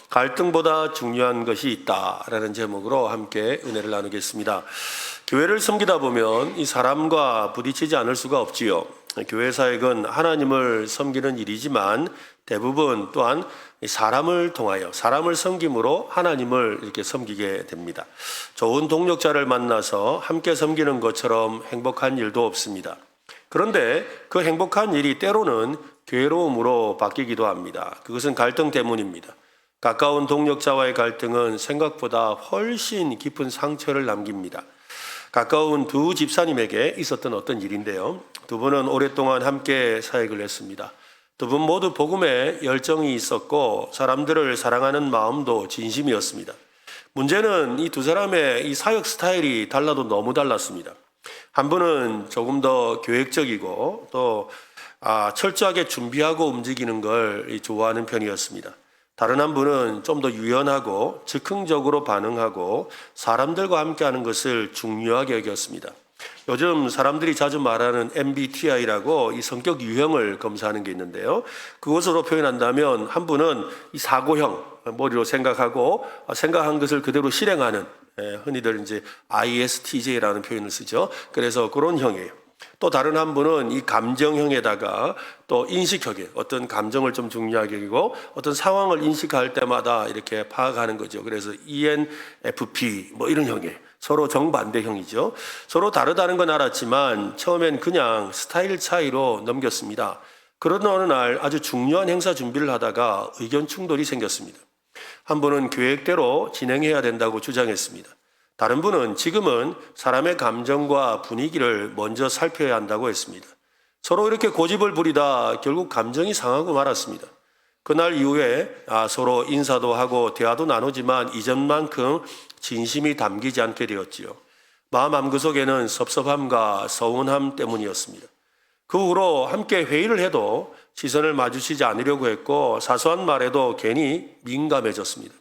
갈등보다 중요한 것이 있다라는 제목으로 함께 은혜를 나누겠습니다. 교회를 섬기다 보면 이 사람과 부딪히지 않을 수가 없지요. 교회 사역은 하나님을 섬기는 일이지만 대부분 또한 사람을 통하여 사람을 섬김으로 하나님을 이렇게 섬기게 됩니다. 좋은 동력자를 만나서 함께 섬기는 것처럼 행복한 일도 없습니다. 그런데 그 행복한 일이 때로는 괴로움으로 바뀌기도 합니다. 그것은 갈등 때문입니다. 가까운 동력자와의 갈등은 생각보다 훨씬 깊은 상처를 남깁니다. 가까운 두 집사님에게 있었던 어떤 일인데요. 두 분은 오랫동안 함께 사역을 했습니다. 두 분 모두 복음에 열정이 있었고 사람들을 사랑하는 마음도 진심이었습니다. 문제는 이 두 사람의 이 사역 스타일이 달라도 너무 달랐습니다. 한 분은 조금 더 계획적이고 또 철저하게 준비하고 움직이는 걸 좋아하는 편이었습니다. 다른 한 분은 좀 더 유연하고 즉흥적으로 반응하고 사람들과 함께하는 것을 중요하게 여겼습니다. 요즘 사람들이 자주 말하는 MBTI라고 이 성격 유형을 검사하는 게 있는데요. 그것으로 표현한다면 한 분은 이 사고형, 머리로 생각하고 생각한 것을 그대로 실행하는, 흔히들 이제 ISTJ라는 표현을 쓰죠. 그래서 그런 형이에요. 또 다른 한 분은 이 감정형에다가 또 인식형에 어떤 감정을 좀 중요하게 여기고 어떤 상황을 인식할 때마다 이렇게 파악하는 거죠. 그래서 ENFP 뭐 이런 형이에요. 서로 정반대형이죠. 서로 다르다는 건 알았지만 처음엔 그냥 스타일 차이로 넘겼습니다. 그러던 어느 날 아주 중요한 행사 준비를 하다가 의견 충돌이 생겼습니다. 한 분은 계획대로 진행해야 된다고 주장했습니다. 다른 분은 지금은 사람의 감정과 분위기를 먼저 살펴야 한다고 했습니다. 서로 이렇게 고집을 부리다 결국 감정이 상하고 말았습니다. 그날 이후에 서로 인사도 하고 대화도 나누지만 이전만큼 진심이 담기지 않게 되었지요. 마음 한구석에는 섭섭함과 서운함 때문이었습니다. 그 후로 함께 회의를 해도 시선을 마주치지 않으려고 했고 사소한 말에도 괜히 민감해졌습니다.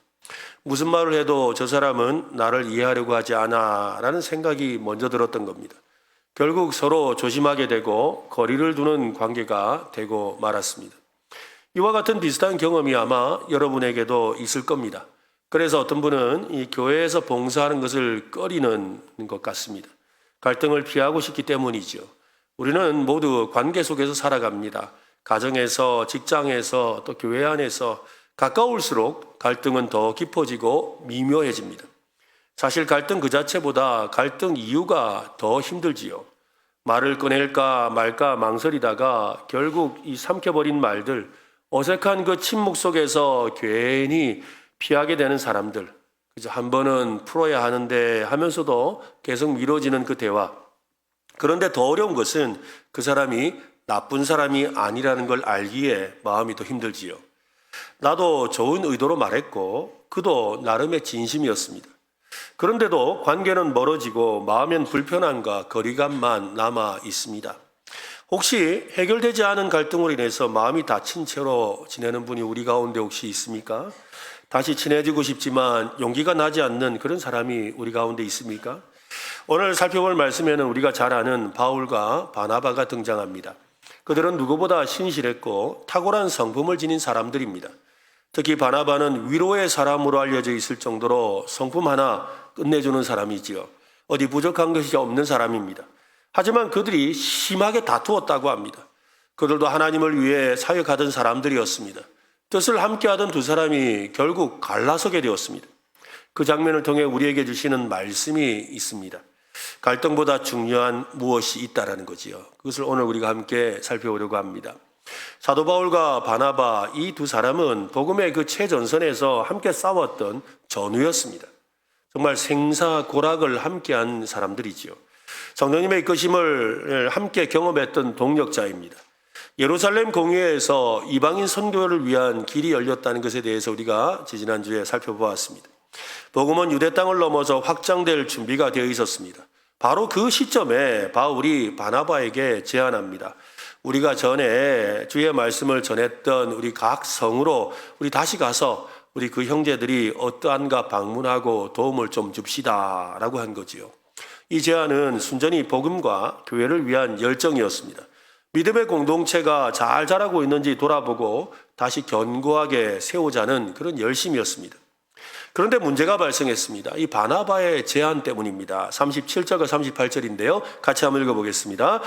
무슨 말을 해도 저 사람은 나를 이해하려고 하지 않아 라는 생각이 먼저 들었던 겁니다. 결국 서로 조심하게 되고 거리를 두는 관계가 되고 말았습니다. 이와 같은 비슷한 경험이 아마 여러분에게도 있을 겁니다. 그래서 어떤 분은 이 교회에서 봉사하는 것을 꺼리는 것 같습니다. 갈등을 피하고 싶기 때문이죠. 우리는 모두 관계 속에서 살아갑니다. 가정에서, 직장에서, 또 교회 안에서 가까울수록 갈등은 더 깊어지고 미묘해집니다. 사실 갈등 그 자체보다 갈등 이유가 더 힘들지요. 말을 꺼낼까 말까 망설이다가 결국 이 삼켜버린 말들, 어색한 그 침묵 속에서 괜히 피하게 되는 사람들, 한 번은 풀어야 하는데 하면서도 계속 미뤄지는 그 대화. 그런데 더 어려운 것은 그 사람이 나쁜 사람이 아니라는 걸 알기에 마음이 더 힘들지요. 나도 좋은 의도로 말했고 그도 나름의 진심이었습니다. 그런데도 관계는 멀어지고 마음엔 불편함과 거리감만 남아 있습니다. 혹시 해결되지 않은 갈등으로 인해서 마음이 다친 채로 지내는 분이 우리 가운데 혹시 있습니까? 다시 친해지고 싶지만 용기가 나지 않는 그런 사람이 우리 가운데 있습니까? 오늘 살펴볼 말씀에는 우리가 잘 아는 바울과 바나바가 등장합니다. 그들은 누구보다 신실했고 탁월한 성품을 지닌 사람들입니다. 특히 바나바는 위로의 사람으로 알려져 있을 정도로 성품 하나 끝내주는 사람이지요. 어디 부족한 것이 없는 사람입니다. 하지만 그들이 심하게 다투었다고 합니다. 그들도 하나님을 위해 사역하던 사람들이었습니다. 뜻을 함께하던 두 사람이 결국 갈라서게 되었습니다. 그 장면을 통해 우리에게 주시는 말씀이 있습니다. 갈등보다 중요한 무엇이 있다라는 거지요. 그것을 오늘 우리가 함께 살펴보려고 합니다. 사도 바울과 바나바 이 두 사람은 복음의 그 최전선에서 함께 싸웠던 전우였습니다. 정말 생사고락을 함께한 사람들이지요. 성령님의 이끄심을 함께 경험했던 동력자입니다. 예루살렘 공회에서 이방인 선교를 위한 길이 열렸다는 것에 대해서 우리가 지난주에 살펴보았습니다. 복음은 유대 땅을 넘어서 확장될 준비가 되어 있었습니다. 바로 그 시점에 바울이 바나바에게 제안합니다. 우리가 전에 주의 말씀을 전했던 우리 각 성으로 우리 다시 가서 우리 그 형제들이 어떠한가 방문하고 도움을 좀 줍시다 라고 한 거지요. 이 제안은 순전히 복음과 교회를 위한 열정이었습니다. 믿음의 공동체가 잘 자라고 있는지 돌아보고 다시 견고하게 세우자는 그런 열심이었습니다. 그런데 문제가 발생했습니다. 이 바나바의 제안 때문입니다. 37절과 38절인데요. 같이 한번 읽어보겠습니다.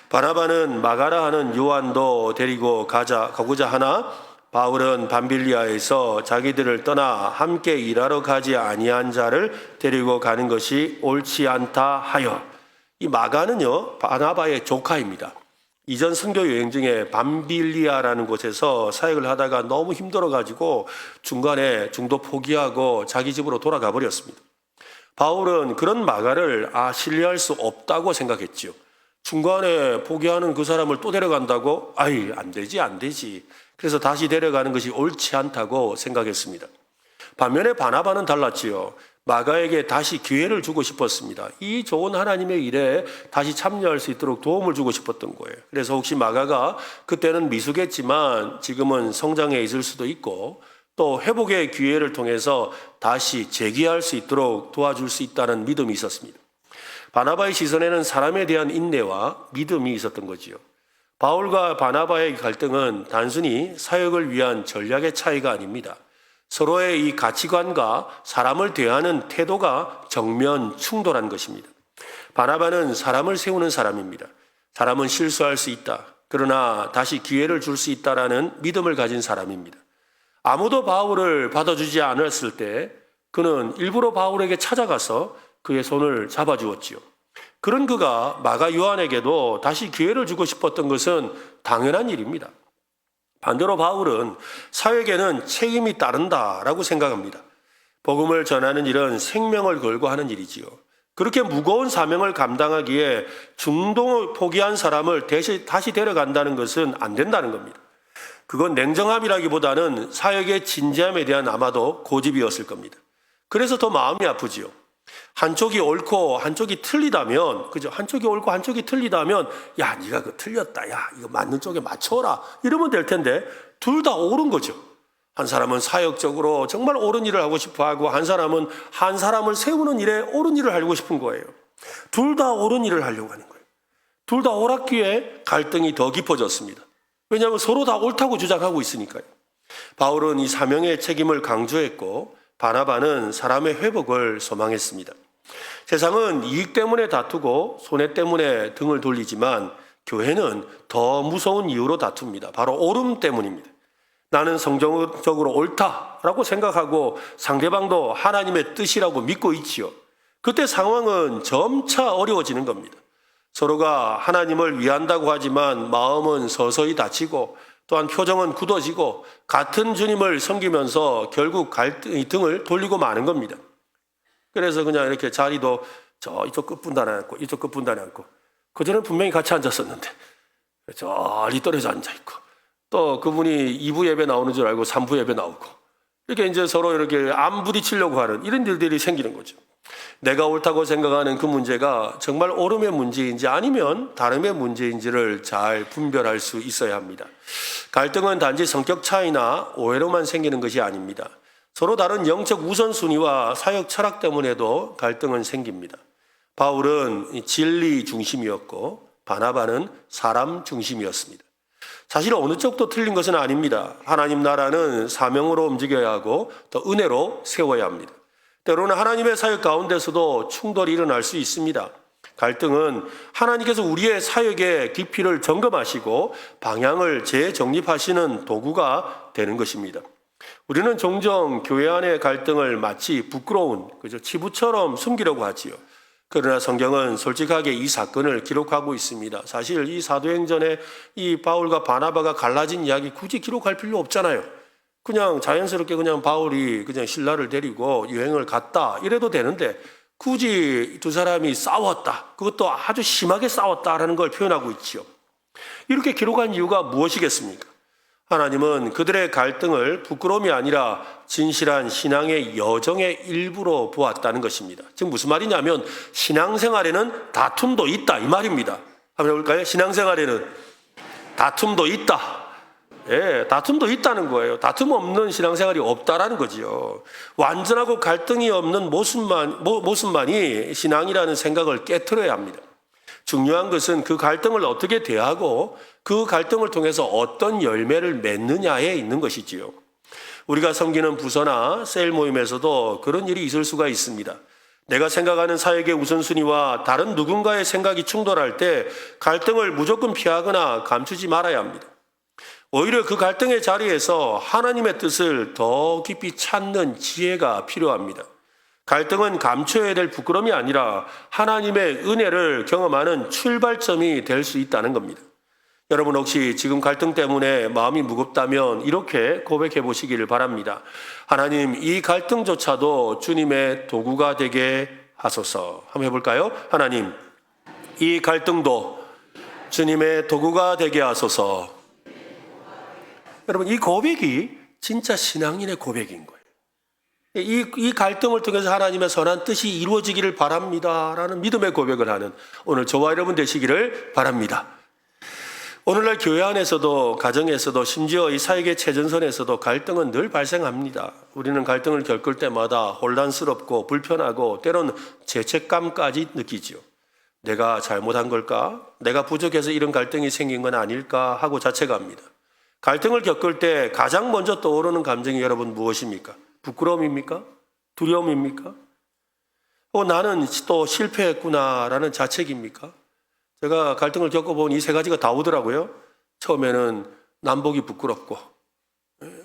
바나바는 마가라 하는 요한도 데리고 가고자 하나 바울은 밤빌리아에서 자기들을 떠나 함께 일하러 가지 아니한 자를 데리고 가는 것이 옳지 않다 하여. 이 마가는요, 바나바의 조카입니다. 이전 선교 여행 중에 밤빌리아라는 곳에서 사역을 하다가 너무 힘들어가지고 중간에 중도 포기하고 자기 집으로 돌아가 버렸습니다. 바울은 그런 마가를 신뢰할 수 없다고 생각했지요. 중간에 포기하는 그 사람을 또 데려간다고? 안 되지. 그래서 다시 데려가는 것이 옳지 않다고 생각했습니다. 반면에 바나바는 달랐지요. 마가에게 다시 기회를 주고 싶었습니다. 이 좋은 하나님의 일에 다시 참여할 수 있도록 도움을 주고 싶었던 거예요. 그래서 혹시 마가가 그때는 미숙했지만 지금은 성장해 있을 수도 있고 또 회복의 기회를 통해서 다시 재기할 수 있도록 도와줄 수 있다는 믿음이 있었습니다. 바나바의 시선에는 사람에 대한 인내와 믿음이 있었던 거지요. 바울과 바나바의 갈등은 단순히 사역을 위한 전략의 차이가 아닙니다. 서로의 이 가치관과 사람을 대하는 태도가 정면 충돌한 것입니다. 바나바는 사람을 세우는 사람입니다. 사람은 실수할 수 있다. 그러나 다시 기회를 줄 수 있다라는 믿음을 가진 사람입니다. 아무도 바울을 받아주지 않았을 때 그는 일부러 바울에게 찾아가서 그의 손을 잡아주었지요. 그런 그가 마가 요한에게도 다시 기회를 주고 싶었던 것은 당연한 일입니다. 반대로 바울은 사역에는 책임이 따른다라고 생각합니다. 복음을 전하는 일은 생명을 걸고 하는 일이지요. 그렇게 무거운 사명을 감당하기에 중동을 포기한 사람을 다시 데려간다는 것은 안 된다는 겁니다. 그건 냉정함이라기보다는 사역의 진지함에 대한 아마도 고집이었을 겁니다. 그래서 더 마음이 아프지요. 한쪽이 옳고 한쪽이 틀리다면, 그죠? 한쪽이 옳고 한쪽이 틀리다면, 야, 네가 그 틀렸다. 야, 이거 맞는 쪽에 맞춰라. 이러면 될 텐데, 둘 다 옳은 거죠. 한 사람은 사역적으로 정말 옳은 일을 하고 싶어 하고, 한 사람은 한 사람을 세우는 일에 옳은 일을 하고 싶은 거예요. 둘 다 옳은 일을 하려고 하는 거예요. 둘 다 옳았기에 갈등이 더 깊어졌습니다. 왜냐하면 서로 다 옳다고 주장하고 있으니까요. 바울은 이 사명의 책임을 강조했고, 바나바는 사람의 회복을 소망했습니다. 세상은 이익 때문에 다투고 손해 때문에 등을 돌리지만 교회는 더 무서운 이유로 다툽니다. 바로 옳음 때문입니다. 나는 성경적으로 옳다라고 생각하고 상대방도 하나님의 뜻이라고 믿고 있지요. 그때 상황은 점차 어려워지는 겁니다. 서로가 하나님을 위한다고 하지만 마음은 서서히 다치고 또한 표정은 굳어지고 같은 주님을 섬기면서 결국 등을 돌리고 마는 겁니다. 그래서 그냥 이렇게 자리도 이쪽 끝분단에 앉고 이쪽 끝분단에 앉고 그전에는 분명히 같이 앉았었는데 저리 떨어져 앉아있고 또 그분이 2부 예배 나오는 줄 알고 3부 예배 나오고 이렇게 이제 서로 이렇게 안 부딪히려고 하는 이런 일들이 생기는 거죠. 내가 옳다고 생각하는 그 문제가 정말 옳음의 문제인지 아니면 다름의 문제인지를 잘 분별할 수 있어야 합니다. 갈등은 단지 성격 차이나 오해로만 생기는 것이 아닙니다. 서로 다른 영적 우선순위와 사역 철학 때문에도 갈등은 생깁니다. 바울은 진리 중심이었고 바나바는 사람 중심이었습니다. 사실 어느 쪽도 틀린 것은 아닙니다. 하나님 나라는 사명으로 움직여야 하고 또 은혜로 세워야 합니다. 때로는 하나님의 사역 가운데서도 충돌이 일어날 수 있습니다. 갈등은 하나님께서 우리의 사역의 깊이를 점검하시고 방향을 재정립하시는 도구가 되는 것입니다. 우리는 종종 교회 안의 갈등을 마치 부끄러운 치부처럼 숨기려고 하지요. 그러나 성경은 솔직하게 이 사건을 기록하고 있습니다. 사실 이 사도행전에 이 바울과 바나바가 갈라진 이야기 굳이 기록할 필요 없잖아요. 그냥 자연스럽게 그냥 바울이 그냥 신라를 데리고 여행을 갔다 이래도 되는데 굳이 두 사람이 싸웠다. 그것도 아주 심하게 싸웠다라는 걸 표현하고 있지요. 이렇게 기록한 이유가 무엇이겠습니까? 하나님은 그들의 갈등을 부끄러움이 아니라 진실한 신앙의 여정의 일부로 보았다는 것입니다. 지금 무슨 말이냐면 신앙생활에는 다툼도 있다 이 말입니다. 한번 해볼까요? 신앙생활에는 다툼도 있다. 예, 다툼도 있다는 거예요. 다툼 없는 신앙생활이 없다라는 거지요. 완전하고 갈등이 없는 모습만이 신앙이라는 생각을 깨트려야 합니다. 중요한 것은 그 갈등을 어떻게 대하고 그 갈등을 통해서 어떤 열매를 맺느냐에 있는 것이지요. 우리가 섬기는 부서나 셀 모임에서도 그런 일이 있을 수가 있습니다. 내가 생각하는 사역의 우선순위와 다른 누군가의 생각이 충돌할 때 갈등을 무조건 피하거나 감추지 말아야 합니다. 오히려 그 갈등의 자리에서 하나님의 뜻을 더 깊이 찾는 지혜가 필요합니다. 갈등은 감춰야 될 부끄러움이 아니라 하나님의 은혜를 경험하는 출발점이 될 수 있다는 겁니다. 여러분 혹시 지금 갈등 때문에 마음이 무겁다면 이렇게 고백해 보시기를 바랍니다. 하나님, 이 갈등조차도 주님의 도구가 되게 하소서. 한번 해볼까요? 하나님, 이 갈등도 주님의 도구가 되게 하소서. 여러분, 이 고백이 진짜 신앙인의 고백인 거예요. 이 갈등을 통해서 하나님의 선한 뜻이 이루어지기를 바랍니다 라는 믿음의 고백을 하는 오늘 저와 여러분 되시기를 바랍니다. 오늘날 교회 안에서도 가정에서도 심지어 이 사역의 최전선에서도 갈등은 늘 발생합니다. 우리는 갈등을 겪을 때마다 혼란스럽고 불편하고 때로는 죄책감까지 느끼지요. 내가 잘못한 걸까? 내가 부족해서 이런 갈등이 생긴 건 아닐까 하고 자책합니다. 갈등을 겪을 때 가장 먼저 떠오르는 감정이 여러분 무엇입니까? 부끄러움입니까? 두려움입니까? 나는 또 실패했구나라는 자책입니까? 제가 갈등을 겪어본 이 세 가지가 다 오더라고요. 처음에는 남보기 부끄럽고,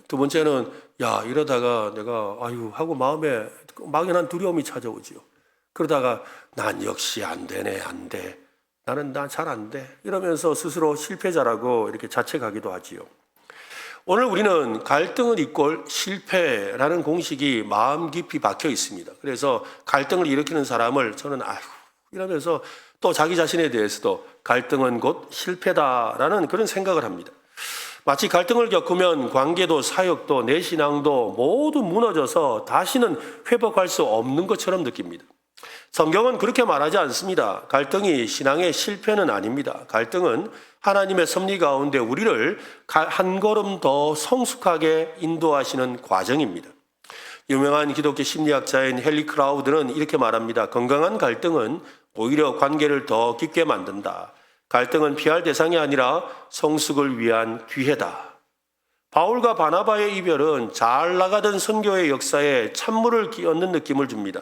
두 번째는 야 이러다가 내가 하고 마음에 막연한 두려움이 찾아오지요. 그러다가 난 역시 안 되네, 안 돼. 난 잘 안 돼. 이러면서 스스로 실패자라고 이렇게 자책하기도 하지요. 오늘 우리는 갈등은 이꼴 실패라는 공식이 마음 깊이 박혀 있습니다. 그래서 갈등을 일으키는 사람을 저는 이러면서 또 자기 자신에 대해서도 갈등은 곧 실패다라는 그런 생각을 합니다. 마치 갈등을 겪으면 관계도 사역도 내 신앙도 모두 무너져서 다시는 회복할 수 없는 것처럼 느낍니다. 성경은 그렇게 말하지 않습니다. 갈등이 신앙의 실패는 아닙니다. 갈등은 하나님의 섭리 가운데 우리를 한 걸음 더 성숙하게 인도하시는 과정입니다. 유명한 기독교 심리학자인 헨리 크라우드는 이렇게 말합니다. 건강한 갈등은 오히려 관계를 더 깊게 만든다. 갈등은 피할 대상이 아니라 성숙을 위한 기회다. 바울과 바나바의 이별은 잘 나가던 선교의 역사에 찬물을 끼얹는 느낌을 줍니다.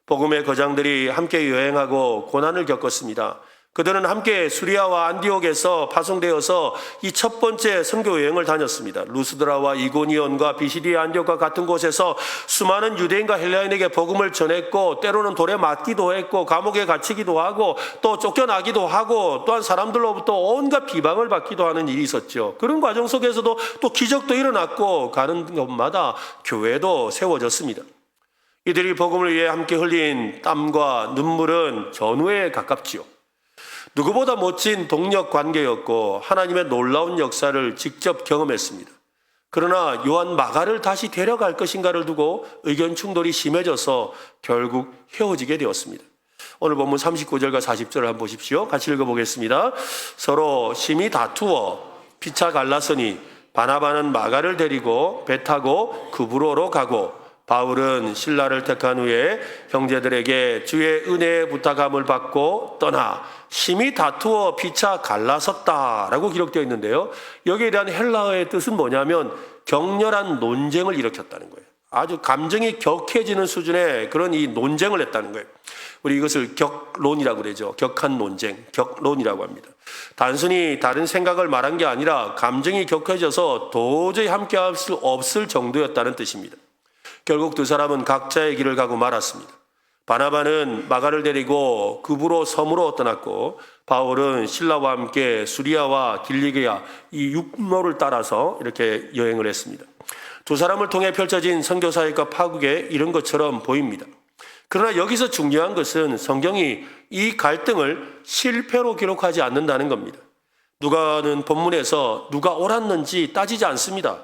복음의 거장들이 함께 여행하고 고난을 겪었습니다. 그들은 함께 수리아와 안디옥에서 파송되어서 이 첫 번째 선교 여행을 다녔습니다. 루스드라와 이고니온과 비시디아 안디옥과 같은 곳에서 수많은 유대인과 헬라인에게 복음을 전했고 때로는 돌에 맞기도 했고 감옥에 갇히기도 하고 또 쫓겨나기도 하고 또한 사람들로부터 온갖 비방을 받기도 하는 일이 있었죠. 그런 과정 속에서도 또 기적도 일어났고 가는 곳마다 교회도 세워졌습니다. 이들이 복음을 위해 함께 흘린 땀과 눈물은 전우에 가깝지요. 누구보다 멋진 동력 관계였고 하나님의 놀라운 역사를 직접 경험했습니다. 그러나 요한 마가를 다시 데려갈 것인가를 두고 의견 충돌이 심해져서 결국 헤어지게 되었습니다. 오늘 본문 39절과 40절을 한번 보십시오. 같이 읽어보겠습니다. 서로 심히 다투어 피차 갈라서니 바나바는 마가를 데리고 배 타고 그브로로 가고 바울은 신라를 택한 후에 형제들에게 주의 은혜의 부탁함을 받고 떠나 심히 다투어 피차 갈라섰다라고 기록되어 있는데요. 여기에 대한 헬라어의 뜻은 뭐냐면 격렬한 논쟁을 일으켰다는 거예요. 아주 감정이 격해지는 수준의 그런 이 논쟁을 했다는 거예요. 우리 이것을 격론이라고 그러죠. 격한 논쟁, 격론이라고 합니다. 단순히 다른 생각을 말한 게 아니라 감정이 격해져서 도저히 함께할 수 없을 정도였다는 뜻입니다. 결국 두 사람은 각자의 길을 가고 말았습니다. 바나바는 마가를 데리고 그브로 섬으로 떠났고 바울은 신라와 함께 수리아와 길리기아 이 육로를 따라서 이렇게 여행을 했습니다. 두 사람을 통해 펼쳐진 선교사역과 파국에 이른 것처럼 보입니다. 그러나 여기서 중요한 것은 성경이 이 갈등을 실패로 기록하지 않는다는 겁니다. 누가는 본문에서 누가 옳았는지 따지지 않습니다.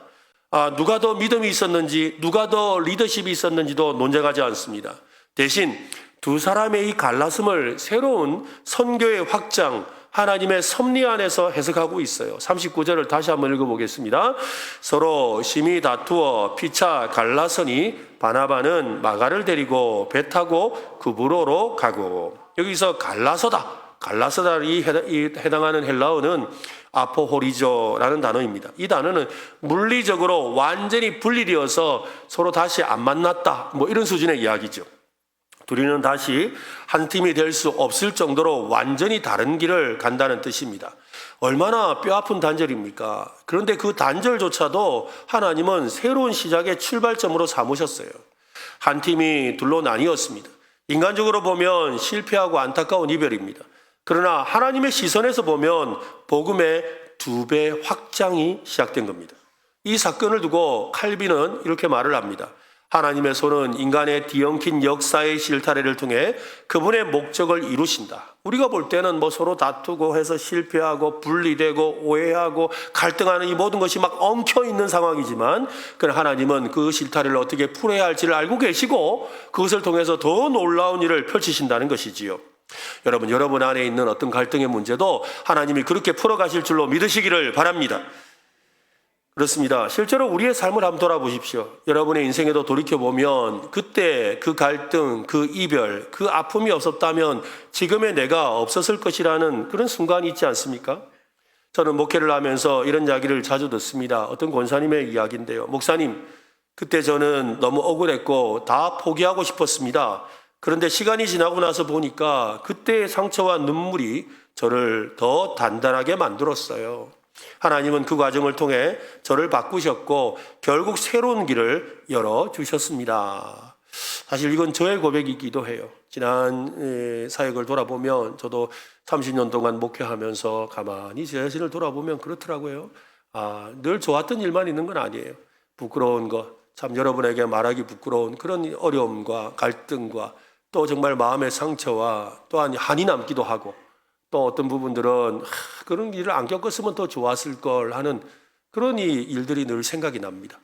누가 더 믿음이 있었는지, 누가 더 리더십이 있었는지도 논쟁하지 않습니다. 대신 두 사람의 이 갈라섬을 새로운 선교의 확장, 하나님의 섭리 안에서 해석하고 있어요. 39절을 다시 한번 읽어보겠습니다. 서로 심히 다투어 피차 갈라서니 바나바는 마가를 데리고 배 타고 그브로로 가고. 여기서 갈라서다. 갈라스달이 해당하는 헬라어는 아포호리조라는 단어입니다. 이 단어는 물리적으로 완전히 분리되어서 서로 다시 안 만났다, 뭐 이런 수준의 이야기죠. 둘이는 다시 한 팀이 될 수 없을 정도로 완전히 다른 길을 간다는 뜻입니다. 얼마나 뼈아픈 단절입니까? 그런데 그 단절조차도 하나님은 새로운 시작의 출발점으로 삼으셨어요. 한 팀이 둘로 나뉘었습니다. 인간적으로 보면 실패하고 안타까운 이별입니다. 그러나 하나님의 시선에서 보면 복음의 2배 확장이 시작된 겁니다. 이 사건을 두고 칼빈은 이렇게 말을 합니다. 하나님의 손은 인간의 뒤엉킨 역사의 실타래를 통해 그분의 목적을 이루신다. 우리가 볼 때는 뭐 서로 다투고 해서 실패하고 분리되고 오해하고 갈등하는 이 모든 것이 막 엉켜있는 상황이지만 그러나 하나님은 그 실타래를 어떻게 풀어야 할지를 알고 계시고 그것을 통해서 더 놀라운 일을 펼치신다는 것이지요. 여러분 안에 있는 어떤 갈등의 문제도 하나님이 그렇게 풀어가실 줄로 믿으시기를 바랍니다. 그렇습니다. 실제로 우리의 삶을 한번 돌아보십시오. 여러분의 인생에도 돌이켜보면 그때 그 갈등, 그 이별, 그 아픔이 없었다면 지금의 내가 없었을 것이라는 그런 순간이 있지 않습니까? 저는 목회를 하면서 이런 이야기를 자주 듣습니다. 어떤 권사님의 이야기인데요. 목사님, 그때 저는 너무 억울했고 다 포기하고 싶었습니다. 그런데 시간이 지나고 나서 보니까 그때의 상처와 눈물이 저를 더 단단하게 만들었어요. 하나님은 그 과정을 통해 저를 바꾸셨고 결국 새로운 길을 열어주셨습니다. 사실 이건 저의 고백이기도 해요. 지난 사역을 돌아보면 저도 30년 동안 목회하면서 가만히 제 자신을 돌아보면 그렇더라고요. 늘 좋았던 일만 있는 건 아니에요. 부끄러운 것, 참 여러분에게 말하기 부끄러운 그런 어려움과 갈등과 또 정말 마음의 상처와 또한 한이 남기도 하고 또 어떤 부분들은 그런 일을 안 겪었으면 더 좋았을 걸 하는 그런 일들이 늘 생각이 납니다.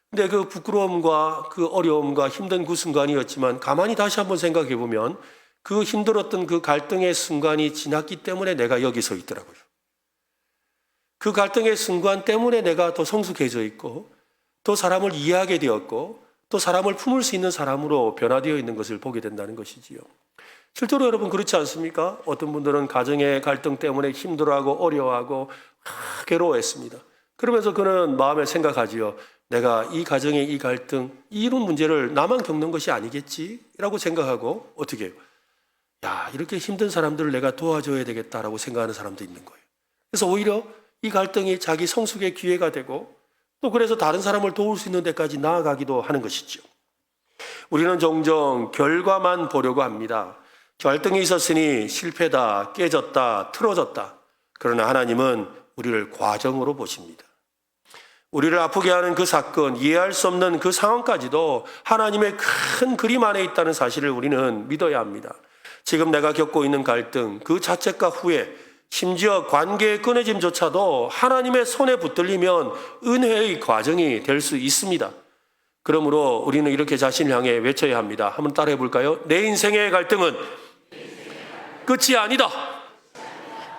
근데 그 부끄러움과 그 어려움과 힘든 그 순간이었지만 가만히 다시 한번 생각해 보면 그 힘들었던 그 갈등의 순간이 지났기 때문에 내가 여기 서 있더라고요. 그 갈등의 순간 때문에 내가 더 성숙해져 있고 또 사람을 이해하게 되었고 또 사람을 품을 수 있는 사람으로 변화되어 있는 것을 보게 된다는 것이지요. 실제로 여러분 그렇지 않습니까? 어떤 분들은 가정의 갈등 때문에 힘들어하고 어려워하고 괴로워했습니다. 그러면서 그는 마음에 생각하지요. 내가 이 가정의 이 갈등, 이런 문제를 나만 겪는 것이 아니겠지라고 생각하고 어떻게 해요? 이렇게 힘든 사람들을 내가 도와줘야 되겠다라고 생각하는 사람도 있는 거예요. 그래서 오히려 이 갈등이 자기 성숙의 기회가 되고 또 그래서 다른 사람을 도울 수 있는 데까지 나아가기도 하는 것이죠. 우리는 종종 결과만 보려고 합니다. 갈등이 있었으니 실패다, 깨졌다, 틀어졌다. 그러나 하나님은 우리를 과정으로 보십니다. 우리를 아프게 하는 그 사건, 이해할 수 없는 그 상황까지도 하나님의 큰 그림 안에 있다는 사실을 우리는 믿어야 합니다. 지금 내가 겪고 있는 갈등, 그 자책과 후회, 심지어 관계의 끊어짐조차도 하나님의 손에 붙들리면 은혜의 과정이 될 수 있습니다. 그러므로 우리는 이렇게 자신을 향해 외쳐야 합니다. 한번 따라해 볼까요? 내 인생의 갈등은 끝이 아니다.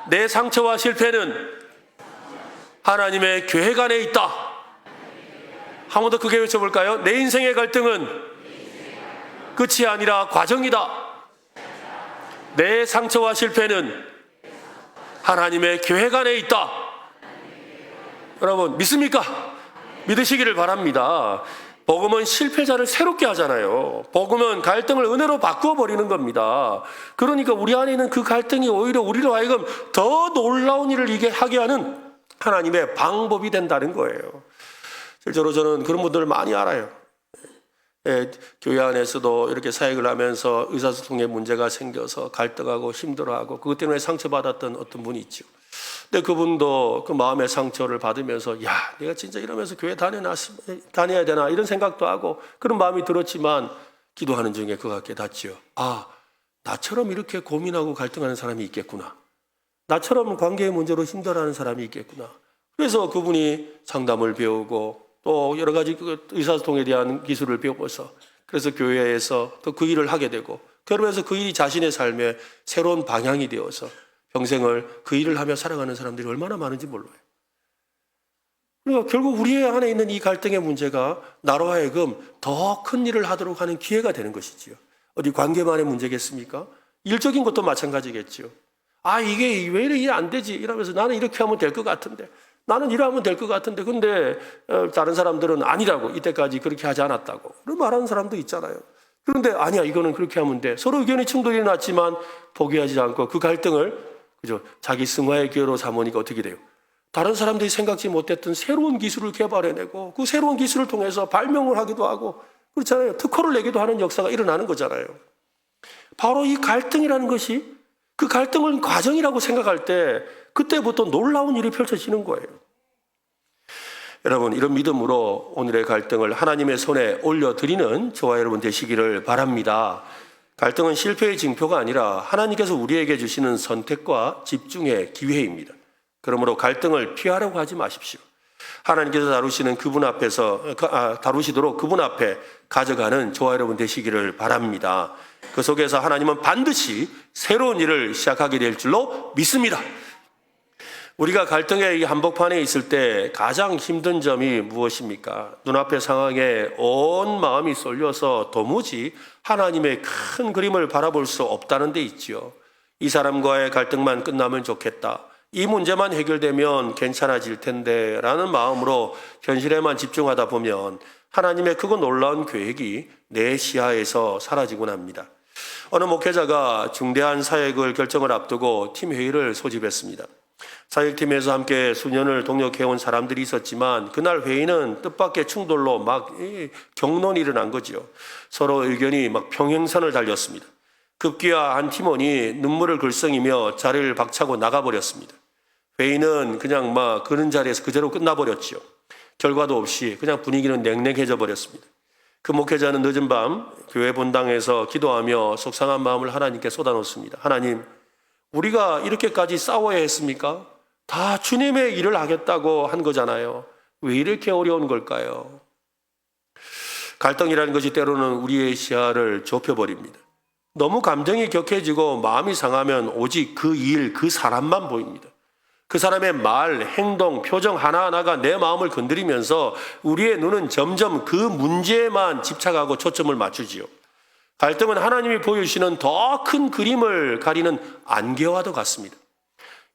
내 상처와 실패는 하나님의 계획 안에 있다. 한 번 더 크게 외쳐볼까요? 내 인생의 갈등은 끝이 아니라 과정이다. 내 상처와 실패는 하나님의 계획 안에 있다. 여러분 믿습니까? 믿으시기를 바랍니다. 복음은 실패자를 새롭게 하잖아요. 복음은 갈등을 은혜로 바꾸어 버리는 겁니다. 그러니까 우리 안에 있는 그 갈등이 오히려 우리로 하여금 더 놀라운 일을 하게 하는 하나님의 방법이 된다는 거예요. 실제로 저는 그런 분들을 많이 알아요. 교회 안에서도 이렇게 사역을 하면서 의사소통에 문제가 생겨서 갈등하고 힘들어하고 그것 때문에 상처받았던 어떤 분이 있죠. 근데 그분도 그 마음의 상처를 받으면서 내가 진짜 이러면서 교회 다녀야 되나 이런 생각도 하고 그런 마음이 들었지만 기도하는 중에 그가 깨닫지요. 나처럼 이렇게 고민하고 갈등하는 사람이 있겠구나. 나처럼 관계의 문제로 힘들어하는 사람이 있겠구나. 그래서 그분이 상담을 배우고 또 여러 가지 의사소통에 대한 기술을 배워서 그래서 교회에서 또 그 일을 하게 되고 그러면서 그 일이 자신의 삶의 새로운 방향이 되어서 평생을 그 일을 하며 살아가는 사람들이 얼마나 많은지 몰라요. 그러니까 결국 우리 안에 있는 이 갈등의 문제가 나로 하여금 더 큰 일을 하도록 하는 기회가 되는 것이지요. 어디 관계만의 문제겠습니까? 일적인 것도 마찬가지겠지요. 아, 이게 왜 이래 안 되지? 이러면서 나는 이렇게 하면 될 것 같은데, 나는 이러면 될 것 같은데, 근데 다른 사람들은 아니라고, 이때까지 그렇게 하지 않았다고 그런 말하는 사람도 있잖아요. 그런데 아니야, 이거는 그렇게 하면 돼. 서로 의견이 충돌이 났지만 포기하지 않고 그 갈등을 그죠? 자기 승화의 기회로 삼으니까 어떻게 돼요? 다른 사람들이 생각지 못했던 새로운 기술을 개발해내고 그 새로운 기술을 통해서 발명을 하기도 하고 그렇잖아요. 특허를 내기도 하는 역사가 일어나는 거잖아요. 바로 이 갈등이라는 것이 그 갈등을 과정이라고 생각할 때 그때부터 놀라운 일이 펼쳐지는 거예요. 여러분, 이런 믿음으로 오늘의 갈등을 하나님의 손에 올려드리는 저와 여러분 되시기를 바랍니다. 갈등은 실패의 징표가 아니라 하나님께서 우리에게 주시는 선택과 집중의 기회입니다. 그러므로 갈등을 피하려고 하지 마십시오. 하나님께서 다루시도록 그분 앞에 가져가는 저와 여러분 되시기를 바랍니다. 그 속에서 하나님은 반드시 새로운 일을 시작하게 될 줄로 믿습니다. 우리가 갈등의 한복판에 있을 때 가장 힘든 점이 무엇입니까? 눈앞의 상황에 온 마음이 쏠려서 도무지 하나님의 큰 그림을 바라볼 수 없다는 데 있지요. 이 사람과의 갈등만 끝나면 좋겠다. 이 문제만 해결되면 괜찮아질 텐데 라는 마음으로 현실에만 집중하다 보면 하나님의 크고 놀라운 계획이 내 시야에서 사라지곤 합니다. 어느 목회자가 중대한 사역을 결정을 앞두고 팀 회의를 소집했습니다. 사역팀에서 함께 수년을 동역해온 사람들이 있었지만 그날 회의는 뜻밖의 충돌로 막 격론이 일어난 거죠. 서로 의견이 막 평행선을 달렸습니다. 급기야 한 팀원이 눈물을 글썽이며 자리를 박차고 나가버렸습니다. 회의는 그냥 막 그런 자리에서 그대로 끝나버렸죠. 결과도 없이 그냥 분위기는 냉랭해져 버렸습니다. 그 목회자는 늦은 밤 교회 본당에서 기도하며 속상한 마음을 하나님께 쏟아놓습니다. 하나님, 우리가 이렇게까지 싸워야 했습니까? 다 주님의 일을 하겠다고 한 거잖아요. 왜 이렇게 어려운 걸까요? 갈등이라는 것이 때로는 우리의 시야를 좁혀버립니다. 너무 감정이 격해지고 마음이 상하면 오직 그 일, 그 사람만 보입니다. 그 사람의 말, 행동, 표정 하나하나가 내 마음을 건드리면서 우리의 눈은 점점 그 문제에만 집착하고 초점을 맞추지요. 갈등은 하나님이 보여주시는 더 큰 그림을 가리는 안개와도 같습니다.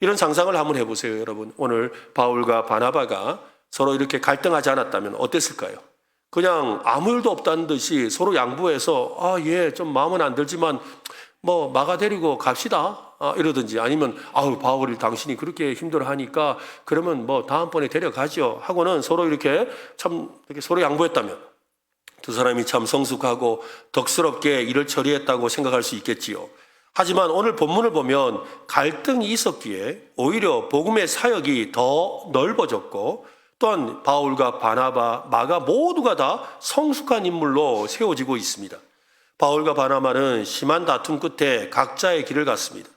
이런 상상을 한번 해보세요, 여러분. 오늘 바울과 바나바가 서로 이렇게 갈등하지 않았다면 어땠을까요? 그냥 아무 일도 없다는 듯이 서로 양보해서 좀 마음은 안 들지만 뭐 마가 데리고 갑시다 이러든지 아니면 바울이 당신이 그렇게 힘들어하니까 그러면 뭐 다음번에 데려가죠 하고는 서로 이렇게 서로 양보했다면 두 사람이 참 성숙하고 덕스럽게 일을 처리했다고 생각할 수 있겠지요. 하지만 오늘 본문을 보면 갈등이 있었기에 오히려 복음의 사역이 더 넓어졌고 또한 바울과 바나바, 마가 모두가 다 성숙한 인물로 세워지고 있습니다. 바울과 바나바는 심한 다툼 끝에 각자의 길을 갔습니다.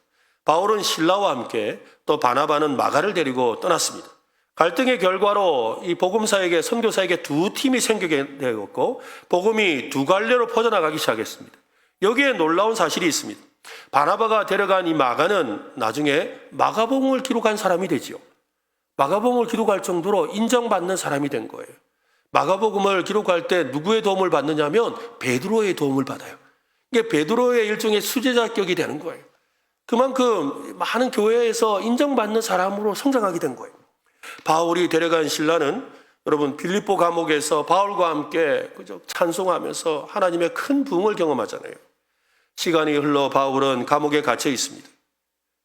바울은 실라와 함께 또 바나바는 마가를 데리고 떠났습니다. 갈등의 결과로 이 복음사에게 선교사에게 두 팀이 생기게 되었고 복음이 두 갈래로 퍼져나가기 시작했습니다. 여기에 놀라운 사실이 있습니다. 바나바가 데려간 이 마가는 나중에 마가복음을 기록한 사람이 되지요. 마가복음을 기록할 정도로 인정받는 사람이 된 거예요. 마가복음을 기록할 때 누구의 도움을 받느냐면 베드로의 도움을 받아요. 이게 베드로의 일종의 수제자격이 되는 거예요. 그만큼 많은 교회에서 인정받는 사람으로 성장하게 된 거예요. 바울이 데려간 신라는 여러분 빌립보 감옥에서 바울과 함께 찬송하면서 하나님의 큰 부흥을 경험하잖아요. 시간이 흘러 바울은 감옥에 갇혀 있습니다.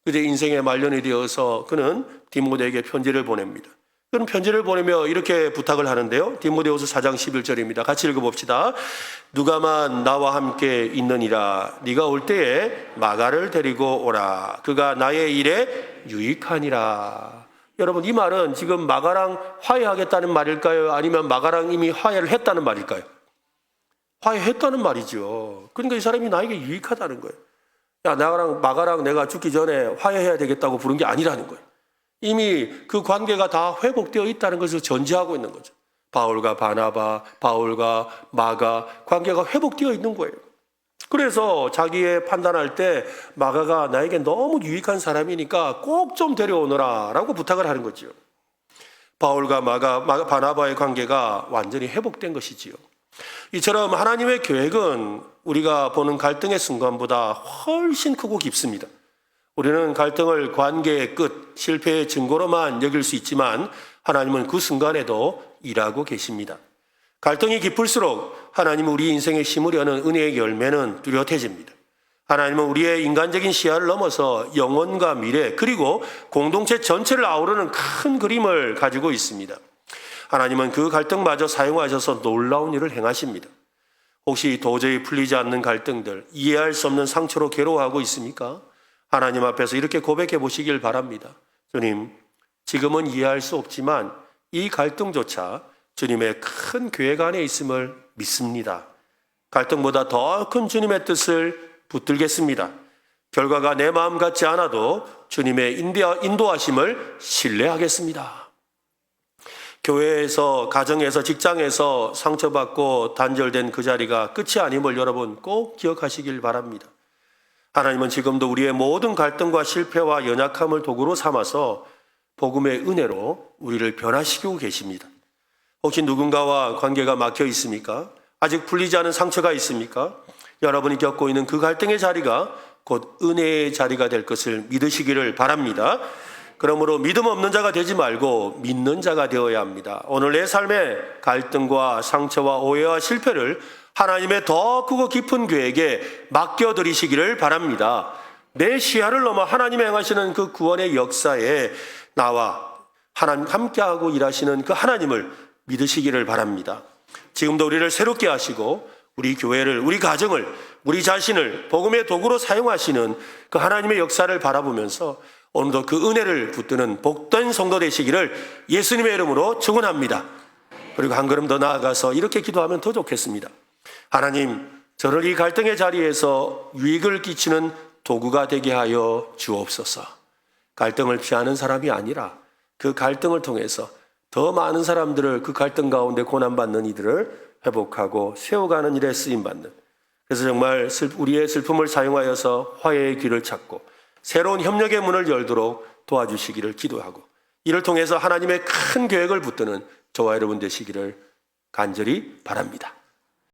그제 인생의 말년이 되어서 그는 디모데에게 편지를 보냅니다. 그는 편지를 보내며 이렇게 부탁을 하는데요. 디모데후서 4장 11절입니다. 같이 읽어봅시다. 누가만 나와 함께 있느니라. 네가 올 때에 마가를 데리고 오라. 그가 나의 일에 유익하니라. 여러분 이 말은 지금 마가랑 화해하겠다는 말일까요? 아니면 마가랑 이미 화해를 했다는 말일까요? 화해했다는 말이죠. 그러니까 이 사람이 나에게 유익하다는 거예요. 야, 마가랑 내가 죽기 전에 화해해야 되겠다고 부른 게 아니라는 거예요. 이미 그 관계가 다 회복되어 있다는 것을 전제하고 있는 거죠. 바울과 바나바, 바울과 마가 관계가 회복되어 있는 거예요. 그래서 자기의 판단할 때 마가가 나에게 너무 유익한 사람이니까 꼭 좀 데려오너라 라고 부탁을 하는 거죠. 바울과 바나바의 관계가 완전히 회복된 것이지요. 이처럼 하나님의 계획은 우리가 보는 갈등의 순간보다 훨씬 크고 깊습니다. 우리는 갈등을 관계의 끝, 실패의 증거로만 여길 수 있지만 하나님은 그 순간에도 일하고 계십니다. 갈등이 깊을수록 하나님은 우리 인생에 심으려는 은혜의 열매는 뚜렷해집니다. 하나님은 우리의 인간적인 시야를 넘어서 영혼과 미래 그리고 공동체 전체를 아우르는 큰 그림을 가지고 있습니다. 하나님은 그 갈등마저 사용하셔서 놀라운 일을 행하십니다. 혹시 도저히 풀리지 않는 갈등들, 이해할 수 없는 상처로 괴로워하고 있습니까? 하나님 앞에서 이렇게 고백해 보시길 바랍니다. 주님, 지금은 이해할 수 없지만 이 갈등조차 주님의 큰 계획 안에 있음을 믿습니다. 갈등보다 더 큰 주님의 뜻을 붙들겠습니다. 결과가 내 마음 같지 않아도 주님의 인도하심을 신뢰하겠습니다. 교회에서, 가정에서, 직장에서 상처받고 단절된 그 자리가 끝이 아님을 여러분 꼭 기억하시길 바랍니다. 하나님은 지금도 우리의 모든 갈등과 실패와 연약함을 도구로 삼아서 복음의 은혜로 우리를 변화시키고 계십니다. 혹시 누군가와 관계가 막혀 있습니까? 아직 풀리지 않은 상처가 있습니까? 여러분이 겪고 있는 그 갈등의 자리가 곧 은혜의 자리가 될 것을 믿으시기를 바랍니다. 그러므로 믿음 없는 자가 되지 말고 믿는 자가 되어야 합니다. 오늘 내 삶의 갈등과 상처와 오해와 실패를 하나님의 더 크고 깊은 계획에 맡겨드리시기를 바랍니다. 내 시야를 넘어 하나님이 행하시는 그 구원의 역사에 나와 하나님 함께하고 일하시는 그 하나님을 믿으시기를 바랍니다. 지금도 우리를 새롭게 하시고 우리 교회를, 우리 가정을, 우리 자신을 복음의 도구로 사용하시는 그 하나님의 역사를 바라보면서 오늘도 그 은혜를 붙드는 복된 성도 되시기를 예수님의 이름으로 축원합니다. 그리고 한 걸음 더 나아가서 이렇게 기도하면 더 좋겠습니다. 하나님, 저를 이 갈등의 자리에서 유익을 끼치는 도구가 되게 하여 주옵소서. 갈등을 피하는 사람이 아니라 그 갈등을 통해서 더 많은 사람들을 그 갈등 가운데 고난받는 이들을 회복하고 세워가는 일에 쓰임받는, 그래서 정말 우리의 슬픔을 사용하여서 화해의 길을 찾고 새로운 협력의 문을 열도록 도와주시기를 기도하고 이를 통해서 하나님의 큰 계획을 붙드는 저와 여러분 되시기를 간절히 바랍니다.